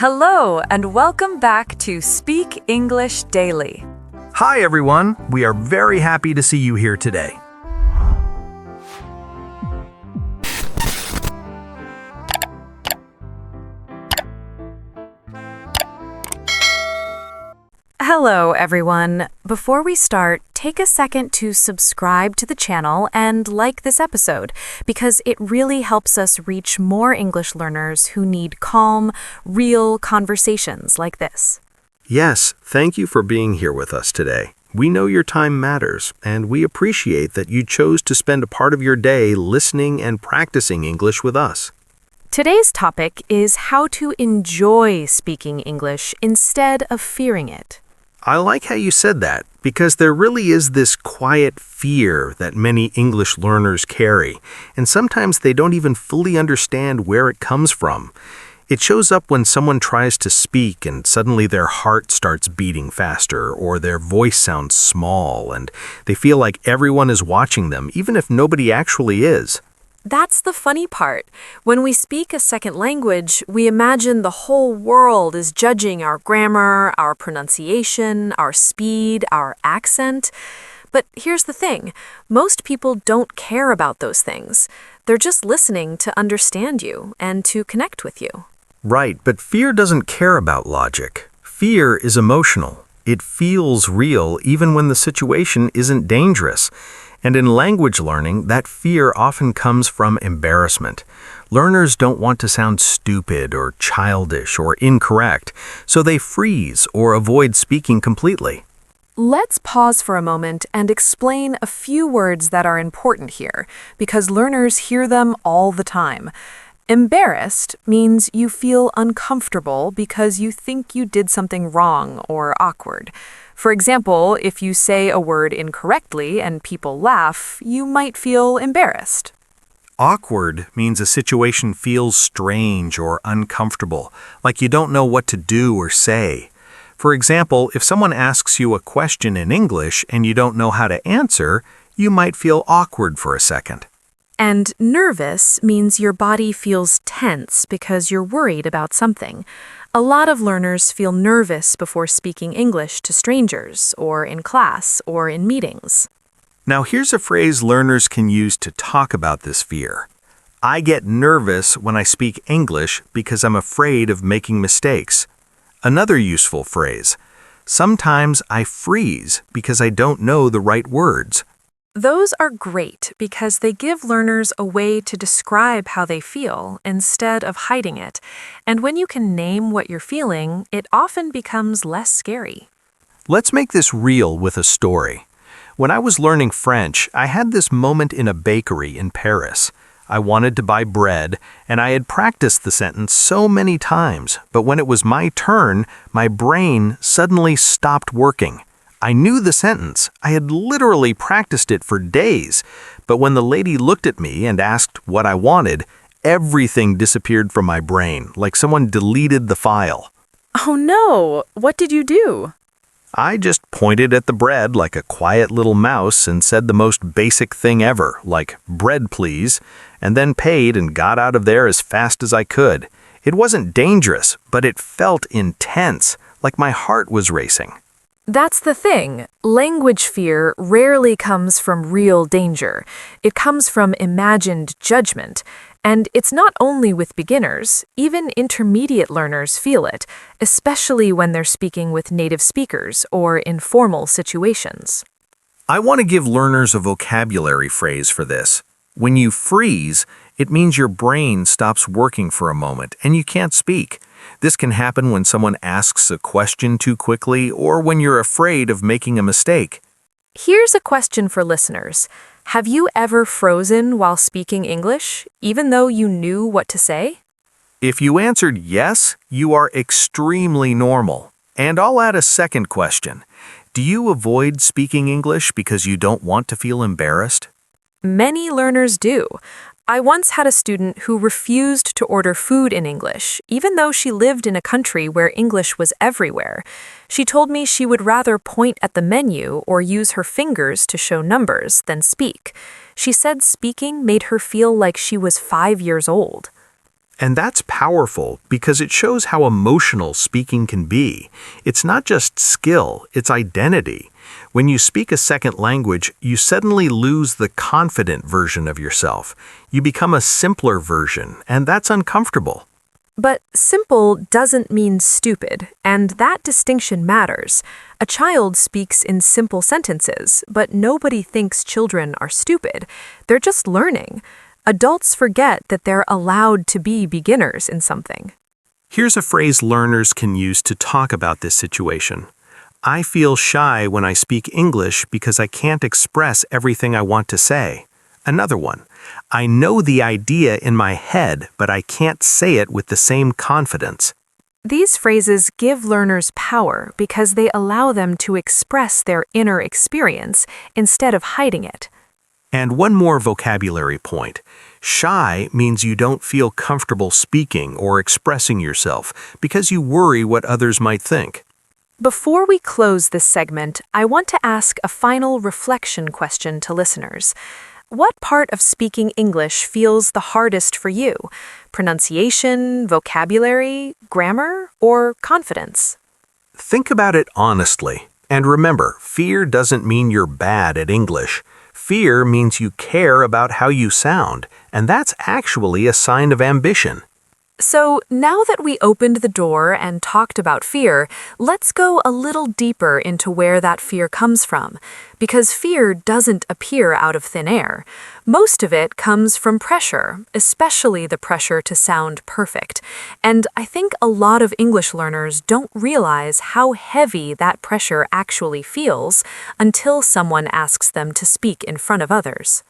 Hello, and welcome back to Speak English Daily. Hi, everyone. We are very happy to see you here today. Hello, everyone. Before we start, take a second to subscribe to the channel and like this episode because it really helps us reach more English learners who need calm, real conversations like this. Yes, thank you for being here with us today. We know your time matters, and we appreciate that you chose to spend a part of your day listening and practicing English with us. Today's topic is how to enjoy speaking English instead of fearing it. I like how you said that, because there really is this quiet fear that many English learners carry, and sometimes they don't even fully understand where it comes from. It shows up when someone tries to speak and suddenly their heart starts beating faster, or their voice sounds small, and they feel like everyone is watching them, even if nobody actually is. That's the funny part. When we speak a second language, we imagine the whole world is judging our grammar, our pronunciation, our speed, our accent. But here's the thing. Most people don't care about those things. They're just listening to understand you and to connect with you. Right, but fear doesn't care about logic. Fear is emotional. It feels real even when the situation isn't dangerous. And in language learning, that fear often comes from embarrassment. Learners don't want to sound stupid or childish or incorrect, so they freeze or avoid speaking completely. Let's pause for a moment and explain a few words that are important here, because learners hear them all the time. Embarrassed means you feel uncomfortable because you think you did something wrong or awkward. For example, if you say a word incorrectly and people laugh, you might feel embarrassed. Awkward means a situation feels strange or uncomfortable, like you don't know what to do or say. For example, if someone asks you a question in English and you don't know how to answer, you might feel awkward for a second. And nervous means your body feels tense because you're worried about something. A lot of learners feel nervous before speaking English to strangers, or in class, or in meetings. Now here's a phrase learners can use to talk about this fear. I get nervous when I speak English because I'm afraid of making mistakes. Another useful phrase. Sometimes I freeze because I don't know the right words. Those are great because they give learners a way to describe how they feel instead of hiding it. And when you can name what you're feeling, it often becomes less scary. Let's make this real with a story. When I was learning French, I had this moment in a bakery in Paris. I wanted to buy bread, and I had practiced the sentence so many times, but when it was my turn, my brain suddenly stopped working. I knew the sentence. I had literally practiced it for days. But when the lady looked at me and asked what I wanted, everything disappeared from my brain, like someone deleted the file. Oh no! What did you do? I just pointed at the bread like a quiet little mouse and said the most basic thing ever, like, "Bread, please," and then paid and got out of there as fast as I could. It wasn't dangerous, but it felt intense, like my heart was racing. That's the thing. Language fear rarely comes from real danger. It comes from imagined judgment. And it's not only with beginners. Even intermediate learners feel it, especially when they're speaking with native speakers or in formal situations. I want to give learners a vocabulary phrase for this. When you freeze, it means your brain stops working for a moment and you can't speak. This can happen when someone asks a question too quickly or when you're afraid of making a mistake. Here's a question for listeners. Have you ever frozen while speaking English, even though you knew what to say? If you answered yes, you are extremely normal. And I'll add a second question. Do you avoid speaking English because you don't want to feel embarrassed? Many learners do. I once had a student who refused to order food in English, even though she lived in a country where English was everywhere. She told me she would rather point at the menu or use her fingers to show numbers than speak. She said speaking made her feel like she was 5 years old. And that's powerful because it shows how emotional speaking can be. It's not just skill, it's identity. When you speak a second language, you suddenly lose the confident version of yourself. You become a simpler version, and that's uncomfortable. But simple doesn't mean stupid, and that distinction matters. A child speaks in simple sentences, but nobody thinks children are stupid. They're just learning. Adults forget that they're allowed to be beginners in something. Here's a phrase learners can use to talk about this situation. I feel shy when I speak English because I can't express everything I want to say. Another one. I know the idea in my head, but I can't say it with the same confidence. These phrases give learners power because they allow them to express their inner experience instead of hiding it. And one more vocabulary point. Shy means you don't feel comfortable speaking or expressing yourself because you worry what others might think. Before we close this segment, I want to ask a final reflection question to listeners. What part of speaking English feels the hardest for you? Pronunciation, vocabulary, grammar, or confidence? Think about it honestly. And remember, fear doesn't mean you're bad at English. Fear means you care about how you sound, and that's actually a sign of ambition. So now that we opened the door and talked about fear, let's go a little deeper into where that fear comes from. Because fear doesn't appear out of thin air. Most of it comes from pressure, especially the pressure to sound perfect. And I think a lot of English learners don't realize how heavy that pressure actually feels until someone asks them to speak in front of others.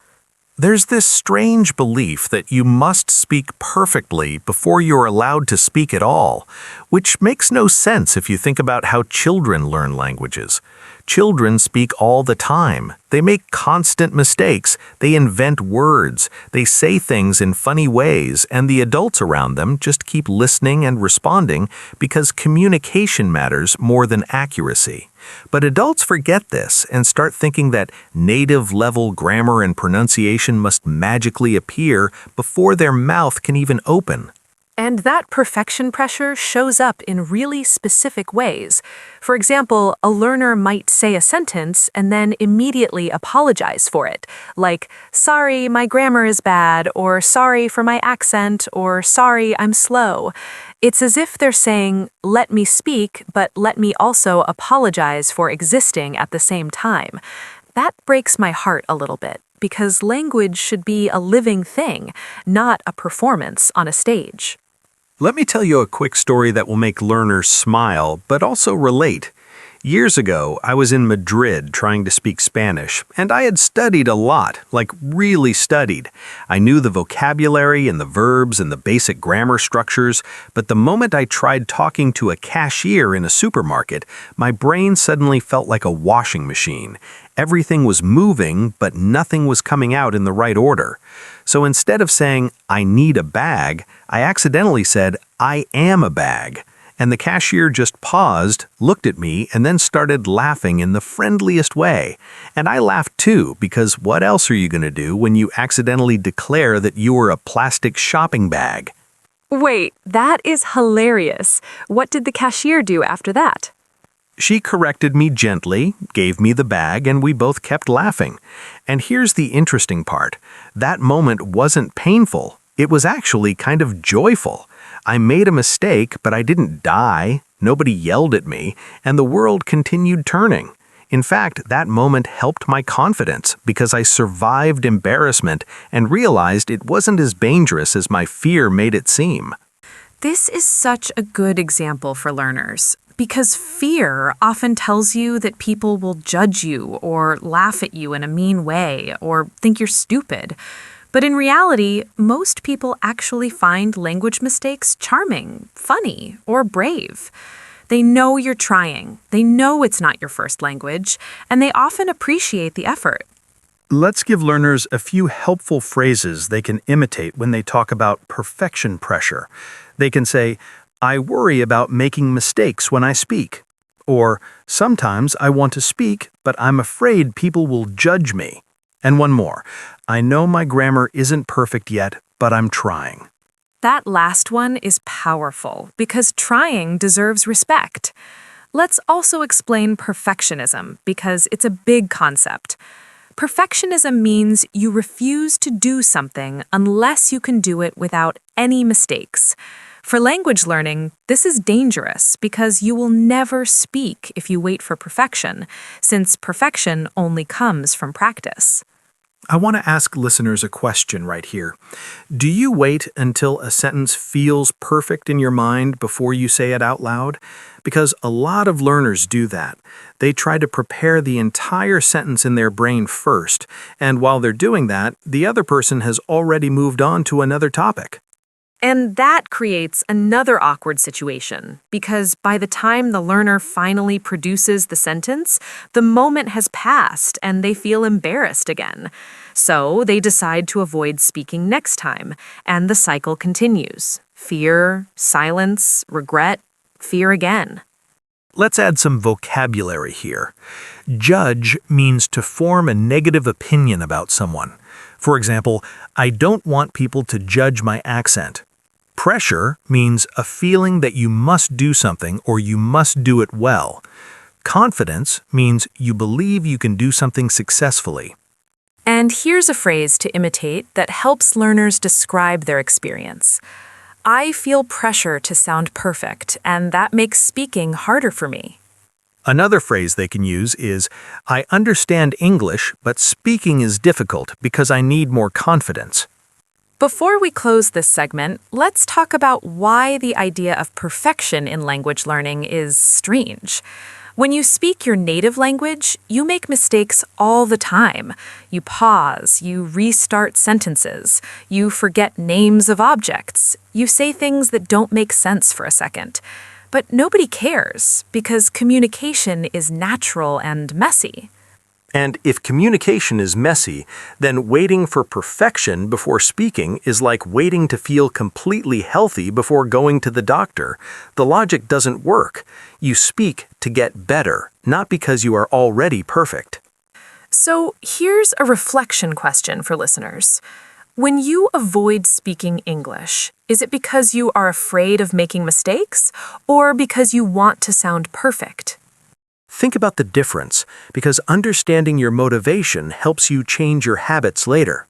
There's this strange belief that you must speak perfectly before you're allowed to speak at all, which makes no sense if you think about how children learn languages. Children speak all the time. They make constant mistakes. They invent words. They say things in funny ways, and the adults around them just keep listening and responding because communication matters more than accuracy. But adults forget this and start thinking that native-level grammar and pronunciation must magically appear before their mouth can even open. And that perfection pressure shows up in really specific ways. For example, a learner might say a sentence and then immediately apologize for it, like, "Sorry, my grammar is bad," or "Sorry for my accent," or "Sorry, I'm slow." It's as if they're saying, "Let me speak, but let me also apologize for existing at the same time." That breaks my heart a little bit, because language should be a living thing, not a performance on a stage. Let me tell you a quick story that will make learners smile, but also relate. Years ago, I was in Madrid trying to speak Spanish, and I had studied a lot, like really studied. I knew the vocabulary and the verbs and the basic grammar structures, but the moment I tried talking to a cashier in a supermarket, my brain suddenly felt like a washing machine. Everything was moving, but nothing was coming out in the right order. So instead of saying, "I need a bag," I accidentally said, "I am a bag." And the cashier just paused, looked at me, and then started laughing in the friendliest way. And I laughed too, because what else are you going to do when you accidentally declare that you are a plastic shopping bag? Wait, that is hilarious. What did the cashier do after that? She corrected me gently, gave me the bag, and we both kept laughing. And here's the interesting part. That moment wasn't painful. It was actually kind of joyful. I made a mistake, but I didn't die. Nobody yelled at me, and the world continued turning. In fact, that moment helped my confidence because I survived embarrassment and realized it wasn't as dangerous as my fear made it seem. This is such a good example for learners. Because fear often tells you that people will judge you or laugh at you in a mean way or think you're stupid. But in reality, most people actually find language mistakes charming, funny, or brave. They know you're trying, they know it's not your first language, and they often appreciate the effort. Let's give learners a few helpful phrases they can imitate when they talk about perfection pressure. They can say, "I worry about making mistakes when I speak." Or, "Sometimes I want to speak, but I'm afraid people will judge me." And one more, "I know my grammar isn't perfect yet, but I'm trying." That last one is powerful because trying deserves respect. Let's also explain perfectionism because it's a big concept. Perfectionism means you refuse to do something unless you can do it without any mistakes. For language learning, this is dangerous because you will never speak if you wait for perfection, since perfection only comes from practice. I want to ask listeners a question right here. Do you wait until a sentence feels perfect in your mind before you say it out loud? Because a lot of learners do that. They try to prepare the entire sentence in their brain first, and while they're doing that, the other person has already moved on to another topic. And that creates another awkward situation, because by the time the learner finally produces the sentence, the moment has passed and they feel embarrassed again. So they decide to avoid speaking next time, and the cycle continues. Fear, silence, regret, fear again. Let's add some vocabulary here. Judge means to form a negative opinion about someone. For example, I don't want people to judge my accent. Pressure means a feeling that you must do something or you must do it well. Confidence means you believe you can do something successfully. And here's a phrase to imitate that helps learners describe their experience. I feel pressure to sound perfect, and that makes speaking harder for me. Another phrase they can use is, I understand English, but speaking is difficult because I need more confidence. Before we close this segment, let's talk about why the idea of perfection in language learning is strange. When you speak your native language, you make mistakes all the time. You pause, you restart sentences, you forget names of objects, you say things that don't make sense for a second. But nobody cares because communication is natural and messy. And if communication is messy, then waiting for perfection before speaking is like waiting to feel completely healthy before going to the doctor. The logic doesn't work. You speak to get better, not because you are already perfect. So here's a reflection question for listeners. When you avoid speaking English, is it because you are afraid of making mistakes or because you want to sound perfect? Think about the difference, because understanding your motivation helps you change your habits later.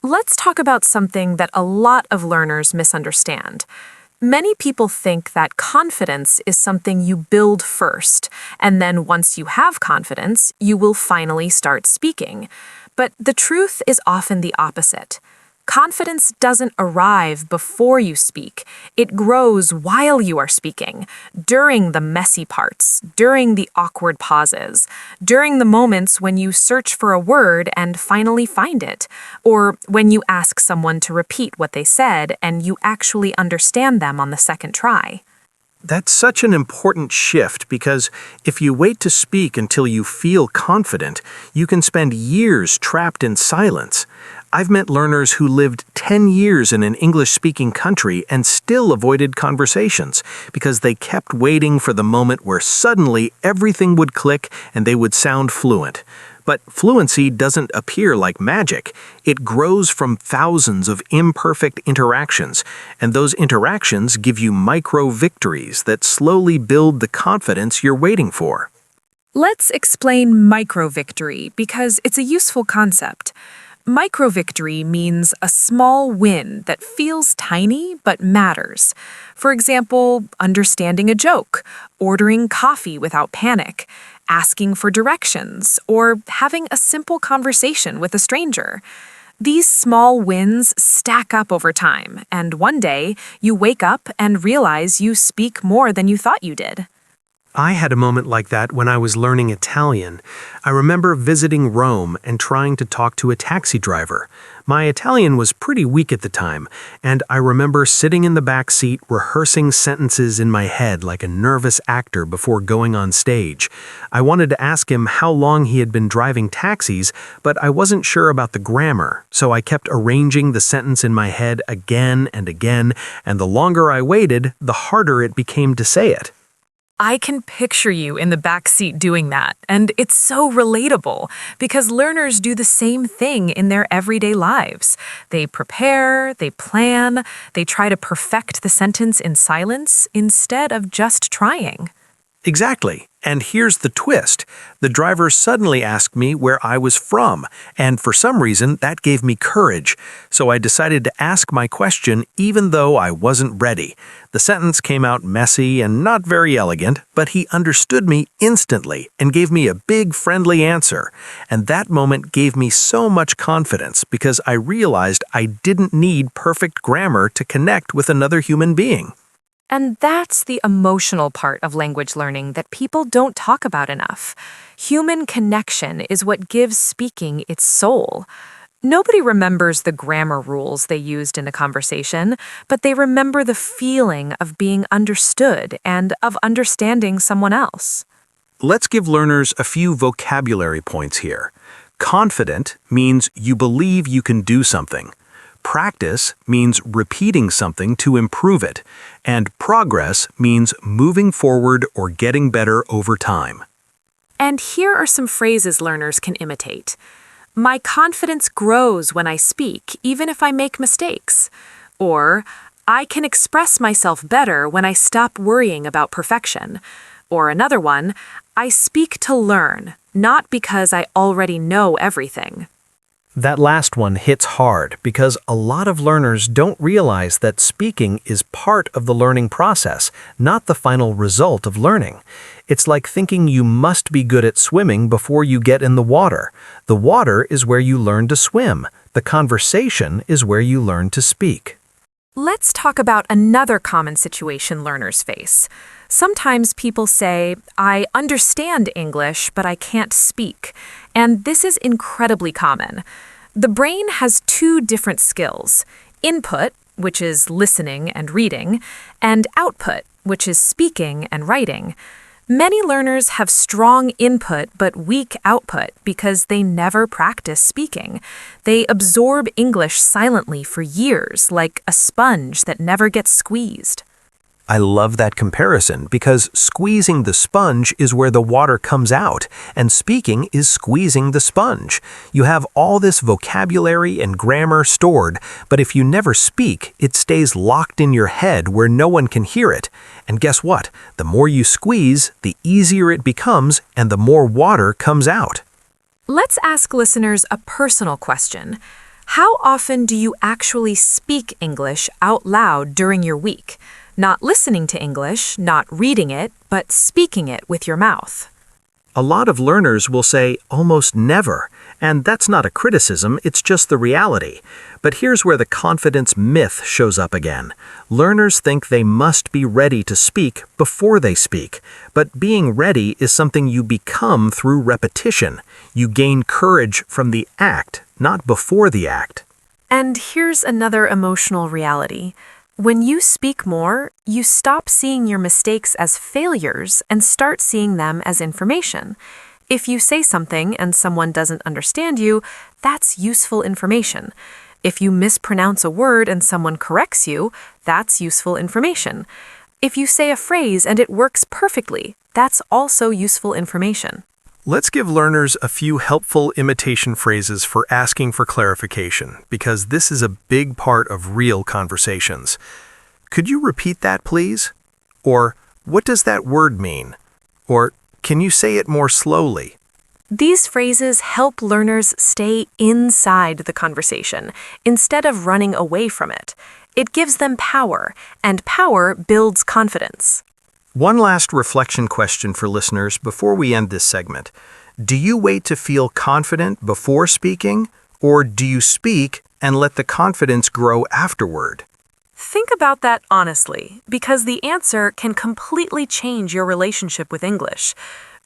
Let's talk about something that a lot of learners misunderstand. Many people think that confidence is something you build first, and then once you have confidence, you will finally start speaking. But the truth is often the opposite. Confidence doesn't arrive before you speak. It grows while you are speaking, during the messy parts, during the awkward pauses, during the moments when you search for a word and finally find it, or when you ask someone to repeat what they said and you actually understand them on the second try. That's such an important shift because if you wait to speak until you feel confident, you can spend years trapped in silence. I've met learners who lived 10 years in an English-speaking country and still avoided conversations because they kept waiting for the moment where suddenly everything would click and they would sound fluent. But fluency doesn't appear like magic. It grows from thousands of imperfect interactions, and those interactions give you micro-victories that slowly build the confidence you're waiting for. Let's explain micro-victory because it's a useful concept. Micro-victory means a small win that feels tiny but matters. For example, understanding a joke, ordering coffee without panic, asking for directions, or having a simple conversation with a stranger. These small wins stack up over time, and one day you wake up and realize you speak more than you thought you did. I had a moment like that when I was learning Italian. I remember visiting Rome and trying to talk to a taxi driver. My Italian was pretty weak at the time, and I remember sitting in the back seat rehearsing sentences in my head like a nervous actor before going on stage. I wanted to ask him how long he had been driving taxis, but I wasn't sure about the grammar, so I kept arranging the sentence in my head again and again, and the longer I waited, the harder it became to say it. I can picture you in the back seat doing that, and it's so relatable because learners do the same thing in their everyday lives. They prepare, they plan, they try to perfect the sentence in silence instead of just trying. Exactly. And here's the twist. The driver suddenly asked me where I was from, and for some reason that gave me courage. So I decided to ask my question even though I wasn't ready. The sentence came out messy and not very elegant, but he understood me instantly and gave me a big friendly answer. And that moment gave me so much confidence because I realized I didn't need perfect grammar to connect with another human being. And that's the emotional part of language learning that people don't talk about enough. Human connection is what gives speaking its soul. Nobody remembers the grammar rules they used in a conversation, but they remember the feeling of being understood and of understanding someone else. Let's give learners a few vocabulary points here. Confident means you believe you can do something. Practice means repeating something to improve it, and progress means moving forward or getting better over time. And here are some phrases learners can imitate. My confidence grows when I speak, even if I make mistakes. Or, I can express myself better when I stop worrying about perfection. Or another one, I speak to learn, not because I already know everything. That last one hits hard because a lot of learners don't realize that speaking is part of the learning process, not the final result of learning. It's like thinking you must be good at swimming before you get in the water. The water is where you learn to swim. The conversation is where you learn to speak. Let's talk about another common situation learners face. Sometimes people say, I understand English, but I can't speak. And this is incredibly common. The brain has two different skills: input, which is listening and reading, and output, which is speaking and writing. Many learners have strong input but weak output because they never practice speaking. They absorb English silently for years, like a sponge that never gets squeezed. I love that comparison because squeezing the sponge is where the water comes out, and speaking is squeezing the sponge. You have all this vocabulary and grammar stored, but if you never speak, it stays locked in your head where no one can hear it. And guess what? The more you squeeze, the easier it becomes, and the more water comes out. Let's ask listeners a personal question. How often do you actually speak English out loud during your week? Not listening to English, not reading it, but speaking it with your mouth. A lot of learners will say almost never, and that's not a criticism, it's just the reality. But here's where the confidence myth shows up again. Learners think they must be ready to speak before they speak, but being ready is something you become through repetition. You gain courage from the act, not before the act. And here's another emotional reality. When you speak more, you stop seeing your mistakes as failures and start seeing them as information. If you say something and someone doesn't understand you, that's useful information. If you mispronounce a word and someone corrects you, that's useful information. If you say a phrase and it works perfectly, that's also useful information. Let's give learners a few helpful imitation phrases for asking for clarification, because this is a big part of real conversations. Could you repeat that, please? Or, what does that word mean? Or, can you say it more slowly? These phrases help learners stay inside the conversation instead of running away from it. It gives them power, and power builds confidence. One last reflection question for listeners before we end this segment. Do you wait to feel confident before speaking, or do you speak and let the confidence grow afterward? Think about that honestly, because the answer can completely change your relationship with English.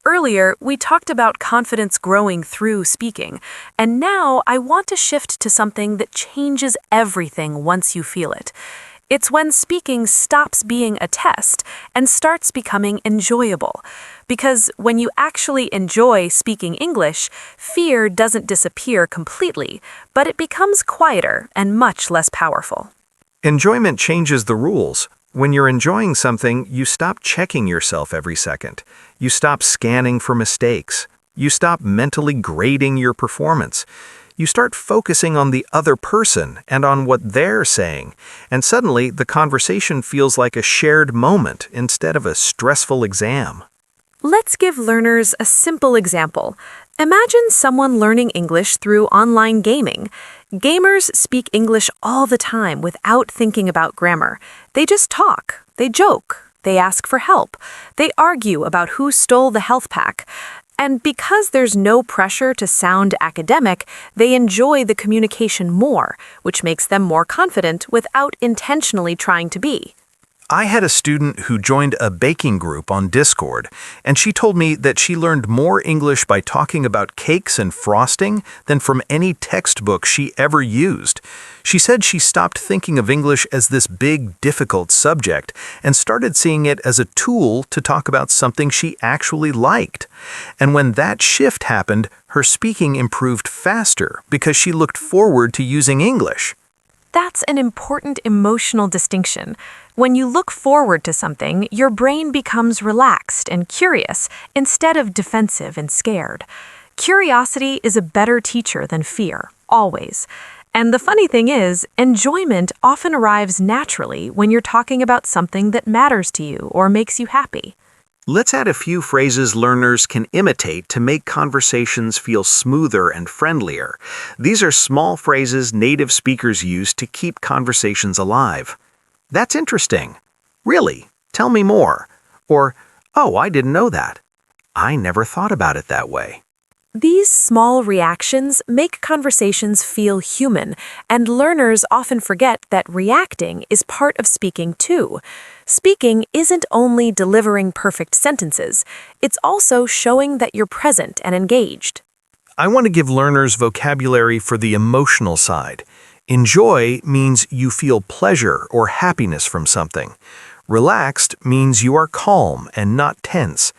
Earlier, we talked about confidence growing through speaking, and now I want to shift to something that changes everything once you feel it. It's when speaking stops being a test and starts becoming enjoyable. Because when you actually enjoy speaking English, fear doesn't disappear completely, but it becomes quieter and much less powerful. Enjoyment changes the rules. When you're enjoying something, you stop checking yourself every second. You stop scanning for mistakes. You stop mentally grading your performance. You start focusing on the other person and on what they're saying, and suddenly the conversation feels like a shared moment instead of a stressful exam. Let's give learners a simple example. Imagine someone learning English through online gaming. Gamers speak English all the time without thinking about grammar. They just talk, they joke, they ask for help, they argue about who stole the health pack. And because there's no pressure to sound academic, they enjoy the communication more, which makes them more confident without intentionally trying to be. I had a student who joined a baking group on Discord, and she told me that she learned more English by talking about cakes and frosting than from any textbook she ever used. She said she stopped thinking of English as this big, difficult subject and started seeing it as a tool to talk about something she actually liked. And when that shift happened, her speaking improved faster because she looked forward to using English. That's an important emotional distinction. When you look forward to something, your brain becomes relaxed and curious instead of defensive and scared. Curiosity is a better teacher than fear, always. And the funny thing is, enjoyment often arrives naturally when you're talking about something that matters to you or makes you happy. Let's add a few phrases learners can imitate to make conversations feel smoother and friendlier. These are small phrases native speakers use to keep conversations alive. That's interesting. Really? Tell me more. Or, oh, I didn't know that. I never thought about it that way. These small reactions make conversations feel human, and learners often forget that reacting is part of speaking too. Speaking isn't only delivering perfect sentences, it's also showing that you're present and engaged. I want to give learners vocabulary for the emotional side. Enjoy means you feel pleasure or happiness from something. Relaxed means you are calm and not tense.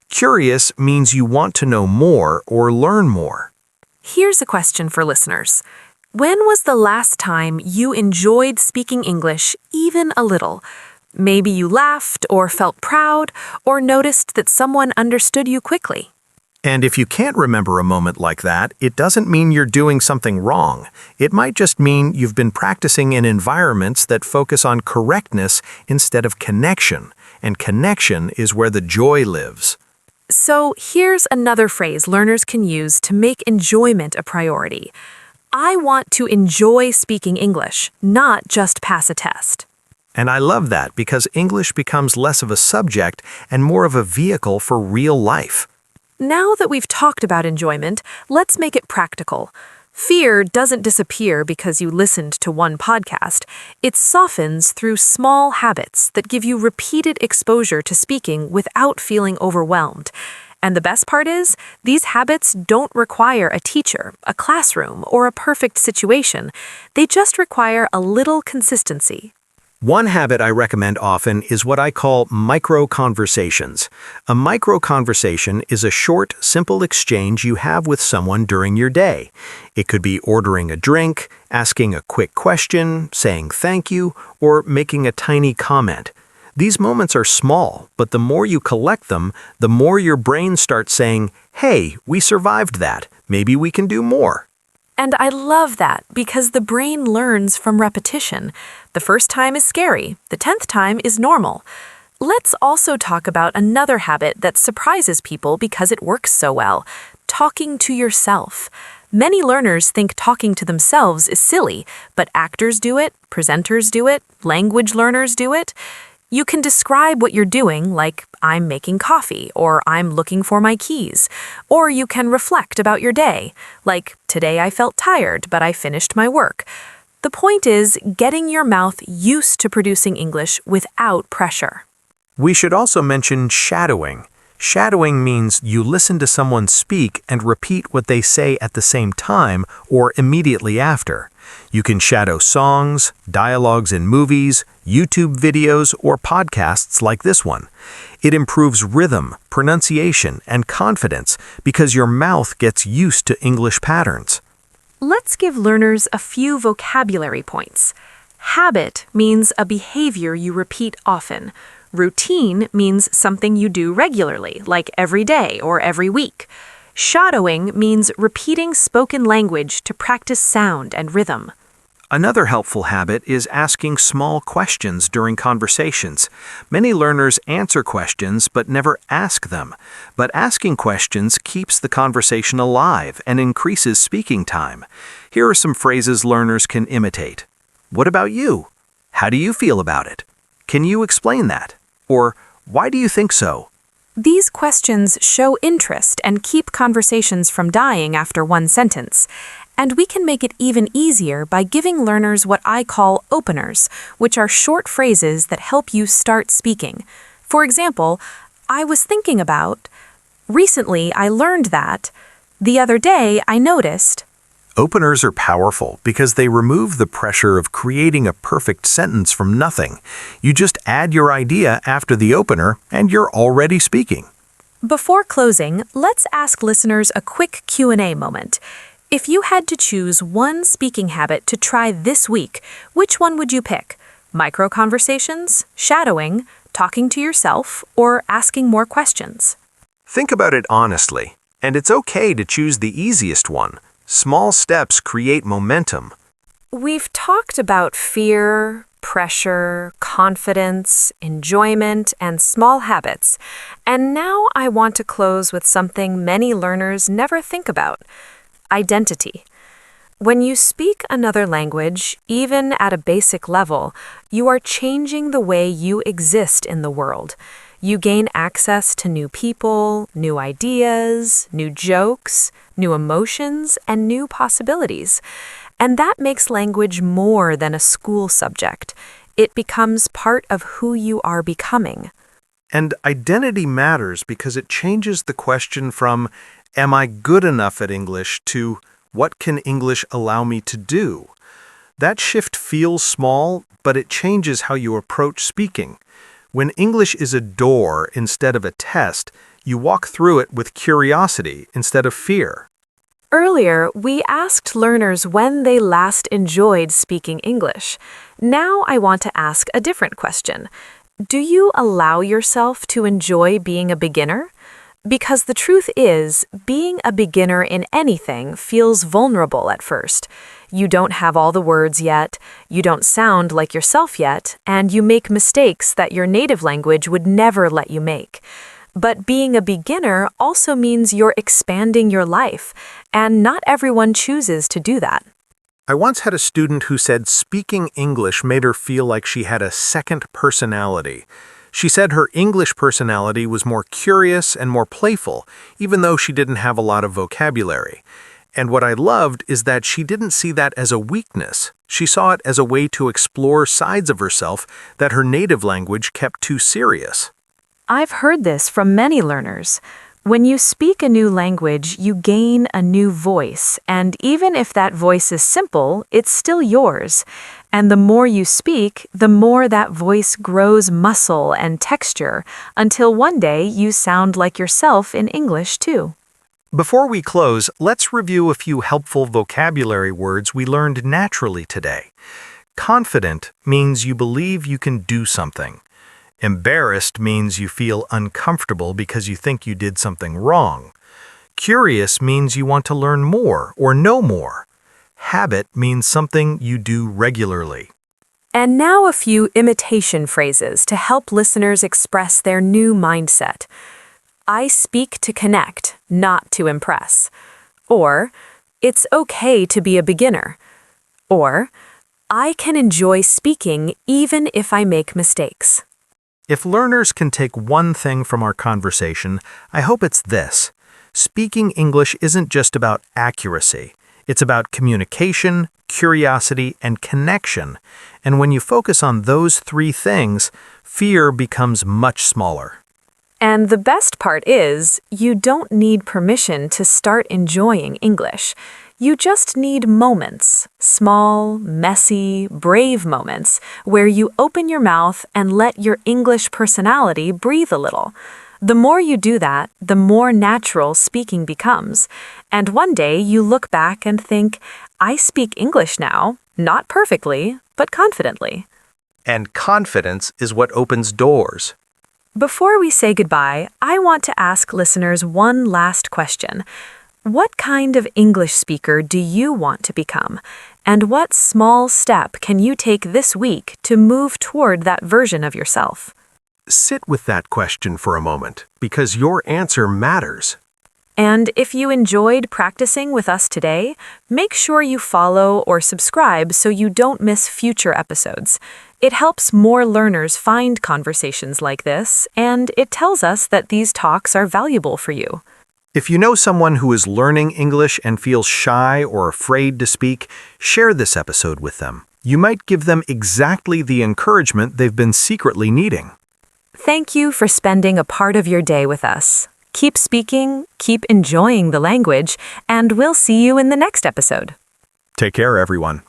Curious means you want to know more or learn more. Here's a question for listeners. When was the last time you enjoyed speaking English even a little? Maybe you laughed or felt proud or noticed that someone understood you quickly. And if you can't remember a moment like that, it doesn't mean you're doing something wrong. It might just mean you've been practicing in environments that focus on correctness instead of connection. And connection is where the joy lives. So here's another phrase learners can use to make enjoyment a priority. I want to enjoy speaking English, not just pass a test. And I love that because English becomes less of a subject and more of a vehicle for real life. Now that we've talked about enjoyment, let's make it practical. Fear doesn't disappear because you listened to one podcast. It softens through small habits that give you repeated exposure to speaking without feeling overwhelmed. And the best part is, these habits don't require a teacher, a classroom, or a perfect situation. They just require a little consistency. One habit I recommend often is what I call micro-conversations. A micro-conversation is a short, simple exchange you have with someone during your day. It could be ordering a drink, asking a quick question, saying thank you, or making a tiny comment. These moments are small, but the more you collect them, the more your brain starts saying, "Hey, we survived that. Maybe we can do more." And I love that because the brain learns from repetition. The first time is scary, the 10th time is normal. Let's also talk about another habit that surprises people because it works so well: talking to yourself. Many learners think talking to themselves is silly, but actors do it, presenters do it, language learners do it. You can describe what you're doing, like, I'm making coffee, or I'm looking for my keys. Or you can reflect about your day, like, today I felt tired, but I finished my work. The point is getting your mouth used to producing English without pressure. We should also mention shadowing. Shadowing means you listen to someone speak and repeat what they say at the same time or immediately after. You can shadow songs, dialogues in movies, YouTube videos, or podcasts like this one. It improves rhythm, pronunciation, and confidence because your mouth gets used to English patterns. Let's give learners a few vocabulary points. Habit means a behavior you repeat often. Routine means something you do regularly, like every day or every week. Shadowing means repeating spoken language to practice sound and rhythm. Another helpful habit is asking small questions during conversations. Many learners answer questions but never ask them. But asking questions keeps the conversation alive and increases speaking time. Here are some phrases learners can imitate. What about you? How do you feel about it? Can you explain that? Or why do you think so? These questions show interest and keep conversations from dying after one sentence. And we can make it even easier by giving learners what I call openers, which are short phrases that help you start speaking. For example, I was thinking about, recently I learned that, the other day I noticed. Openers are powerful because they remove the pressure of creating a perfect sentence from nothing. You just add your idea after the opener and you're already speaking. Before closing, let's ask listeners a quick Q&A moment. If you had to choose one speaking habit to try this week, which one would you pick? Micro-conversations, shadowing, talking to yourself, or asking more questions? Think about it honestly, and it's okay to choose the easiest one. Small steps create momentum. We've talked about fear, pressure, confidence, enjoyment, and small habits. And now I want to close with something many learners never think about: identity. When you speak another language, even at a basic level, you are changing the way you exist in the world. You gain access to new people, new ideas, new jokes, new emotions, and new possibilities. And that makes language more than a school subject. It becomes part of who you are becoming. And identity matters because it changes the question from, am I good enough at English, to what can English allow me to do? That shift feels small, but it changes how you approach speaking. When English is a door instead of a test, you walk through it with curiosity instead of fear. Earlier, we asked learners when they last enjoyed speaking English. Now I want to ask a different question. Do you allow yourself to enjoy being a beginner? Because the truth is, being a beginner in anything feels vulnerable at first. You don't have all the words yet, you don't sound like yourself yet, and you make mistakes that your native language would never let you make. But being a beginner also means you're expanding your life, and not everyone chooses to do that. I once had a student who said speaking English made her feel like she had a second personality. She said her English personality was more curious and more playful, even though she didn't have a lot of vocabulary. And what I loved is that she didn't see that as a weakness. She saw it as a way to explore sides of herself that her native language kept too serious. I've heard this from many learners. When you speak a new language, you gain a new voice, and even if that voice is simple, it's still yours. And the more you speak, the more that voice grows muscle and texture, until one day you sound like yourself in English too. Before we close, let's review a few helpful vocabulary words we learned naturally today. Confident means you believe you can do something. Embarrassed means you feel uncomfortable because you think you did something wrong. Curious means you want to learn more or know more. Habit means something you do regularly. And now a few imitation phrases to help listeners express their new mindset. I speak to connect, not to impress. Or, it's okay to be a beginner. Or, I can enjoy speaking even if I make mistakes. If learners can take one thing from our conversation, I hope it's this. Speaking English isn't just about accuracy. It's about communication, curiosity, and connection. And when you focus on those three things, fear becomes much smaller. And the best part is, you don't need permission to start enjoying English. You just need moments, small, messy, brave moments, where you open your mouth and let your English personality breathe a little. The more you do that, the more natural speaking becomes. And one day you look back and think, I speak English now, not perfectly, but confidently. And confidence is what opens doors. Before we say goodbye, I want to ask listeners one last question. What kind of English speaker do you want to become? And what small step can you take this week to move toward that version of yourself? Sit with that question for a moment, because your answer matters. And if you enjoyed practicing with us today, make sure you follow or subscribe so you don't miss future episodes. It helps more learners find conversations like this, and it tells us that these talks are valuable for you. If you know someone who is learning English and feels shy or afraid to speak, share this episode with them. You might give them exactly the encouragement they've been secretly needing. Thank you for spending a part of your day with us. Keep speaking, keep enjoying the language, and we'll see you in the next episode. Take care, everyone.